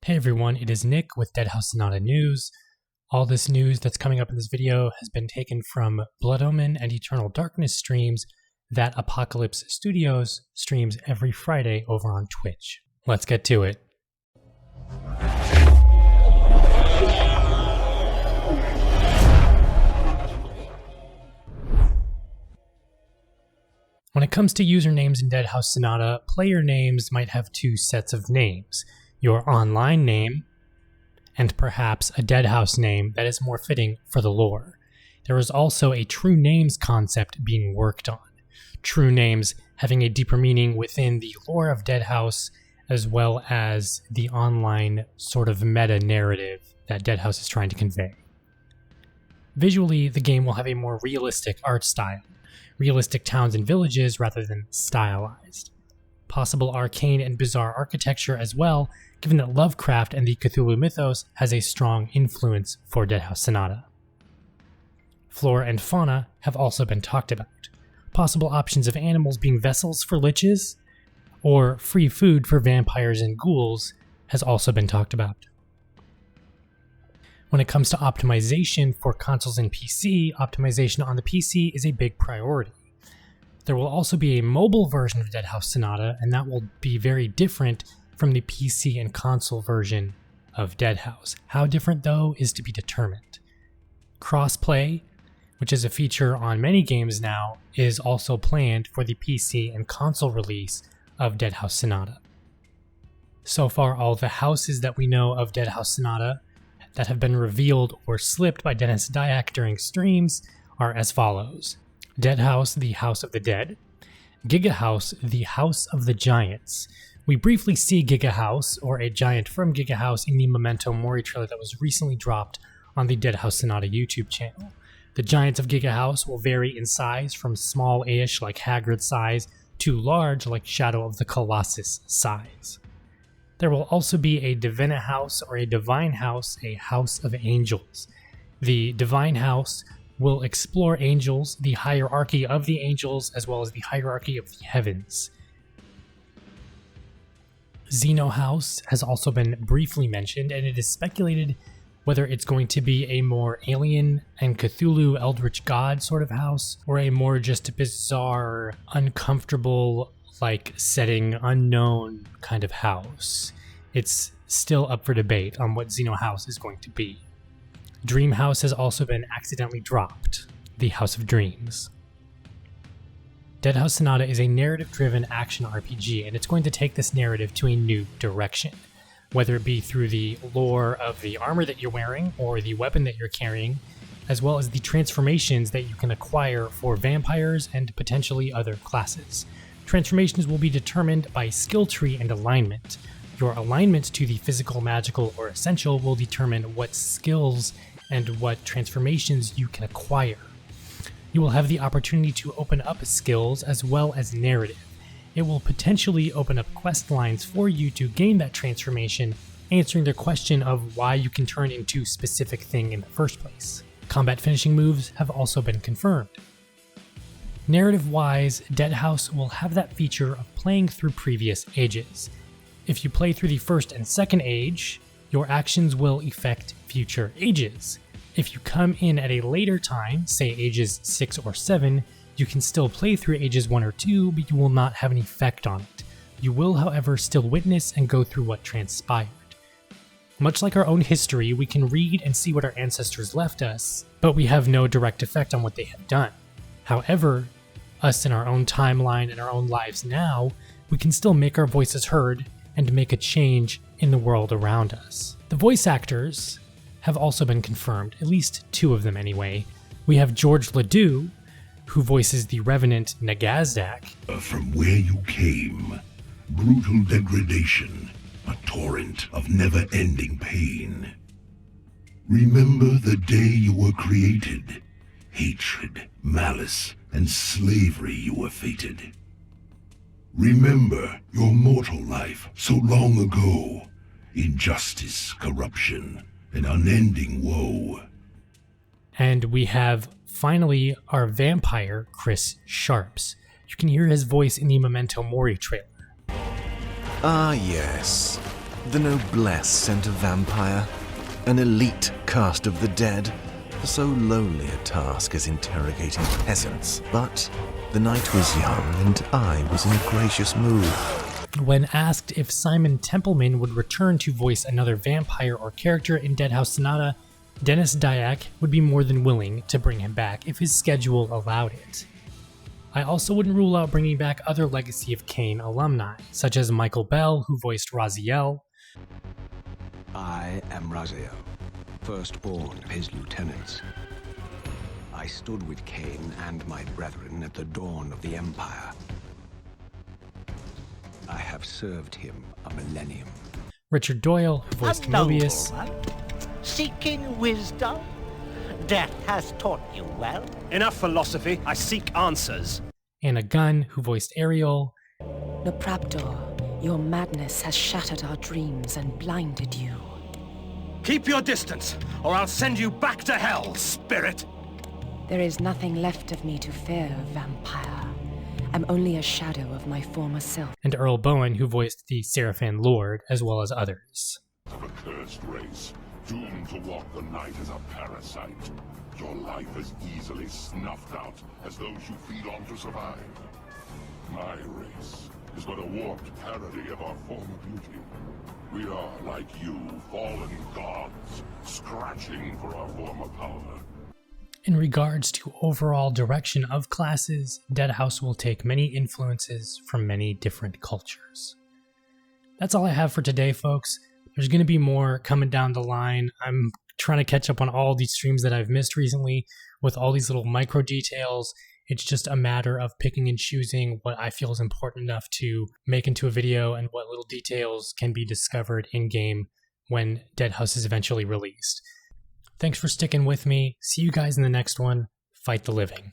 Hey everyone, it is Nick with Deadhaus Sonata News. All this news that's coming up in this video has been taken from Blood Omen and Eternal Darkness streams that Apocalypse Studios streams every Friday over on Twitch. Let's get to it. When it comes to usernames in Deadhaus Sonata, player names might have two sets of names. Your online name, and perhaps a Deadhaus name that is more fitting for the lore. There is also a true names concept being worked on. True names having a deeper meaning within the lore of Deadhaus, as well as the online sort of meta narrative that Deadhaus is trying to convey. Visually, the game will have a more realistic art style, realistic towns and villages rather than stylized. Possible arcane and bizarre architecture as well, given that Lovecraft and the Cthulhu mythos has a strong influence for Deadhaus Sonata. Flora and fauna have also been talked about. Possible options of animals being vessels for liches, or free food for vampires and ghouls has also been talked about. When it comes to optimization for consoles and PC, optimization on the PC is a big priority. There will also be a mobile version of Deadhaus Sonata, and that will be very different from the PC and console version of Deadhaus. How different, though, is to be determined. Crossplay, which is a feature on many games now, is also planned for the PC and console release of Deadhaus Sonata. So far, all the houses that we know of Deadhaus Sonata that have been revealed or slipped by Dennis Dyack during streams are as follows. Deadhaus, the House of the Dead. Gigahouse, the House of the Giants. We briefly see Gigahouse, or a giant from Gigahouse, in the Memento Mori trailer that was recently dropped on the Deadhaus Sonata YouTube channel. The giants of Gigahouse will vary in size from small-ish, like Hagrid size, to large, like Shadow of the Colossus size. There will also be a Divina House, or a Divine House, a House of Angels. The Divine House will explore angels, the hierarchy of the angels, as well as the hierarchy of the heavens. Xeno House has also been briefly mentioned, and it is speculated whether it's going to be a more alien and Cthulhu Eldritch God sort of house, or a more just bizarre, uncomfortable, like setting, unknown kind of house. It's still up for debate on what Xeno House is going to be. Dream House has also been accidentally dropped, the House of Dreams. Deadhaus Sonata is a narrative-driven action RPG, and it's going to take this narrative to a new direction, whether it be through the lore of the armor that you're wearing or the weapon that you're carrying, as well as the transformations that you can acquire for vampires and potentially other classes. Transformations will be determined by skill tree and alignment. Your alignment to the physical, magical, or essential will determine what skills and what transformations you can acquire. You will have the opportunity to open up skills as well as narrative. It will potentially open up quest lines for you to gain that transformation, answering the question of why you can turn into a specific thing in the first place. Combat finishing moves have also been confirmed. Narrative-wise, Deadhaus will have that feature of playing through previous ages. If you play through the first and second age, your actions will affect future ages. If you come in at a later time, say ages 6 or 7, you can still play through ages 1 or 2, but you will not have an effect on it. You will, however, still witness and go through what transpired. Much like our own history, we can read and see what our ancestors left us, but we have no direct effect on what they have done. However, us in our own timeline and our own lives now, we can still make our voices heard and make a change in the world around us. The voice actors have also been confirmed, at least 2 of them anyway. We have George Ledoux, who voices the Revenant Nagazdak. From where you came, brutal degradation, a torrent of never-ending pain. Remember the day you were created, hatred, malice, and slavery you were fated. Remember your mortal life so long ago, injustice, corruption, and unending woe. And we have, finally, our vampire, Chris Sharps. You can hear his voice in the Memento Mori trailer. Ah, yes. The noblesse sent a vampire, an elite cast of the dead, for so lowly a task as interrogating peasants. But the night was young and I was in a gracious mood. When asked if Simon Templeman would return to voice another vampire or character in Deadhaus Sonata, Dennis Dyack would be more than willing to bring him back if his schedule allowed it. I also wouldn't rule out bringing back other Legacy of Kain alumni, such as Michael Bell, who voiced Raziel. I am Raziel, firstborn of his lieutenants. I stood with Kain and my brethren at the dawn of the Empire. I have served him a millennium. Richard Doyle, who voiced Mobius. Seeking wisdom? Death has taught you well. Enough philosophy, I seek answers. Anna Gunn, who voiced Ariel. Nopraptor, your madness has shattered our dreams and blinded you. Keep your distance, or I'll send you back to hell, spirit! There is nothing left of me to fear, vampire. I'm only a shadow of my former self. And Earl Bowen, who voiced the Seraphan Lord, as well as others. Of a cursed race, doomed to walk the night as a parasite. Your life as easily snuffed out as those you feed on to survive. My race is but a warped parody of our former beauty. We are, like you, fallen gods, scratching for our former power. In regards to overall direction of classes, Deadhaus will take many influences from many different cultures. That's all I have for today, folks. There's going to be more coming down the line. I'm trying to catch up on all these streams that I've missed recently with all these little micro details. It's just a matter of picking and choosing what I feel is important enough to make into a video and what little details can be discovered in-game when Deadhaus is eventually released. Thanks for sticking with me. See you guys in the next one. Fight the living.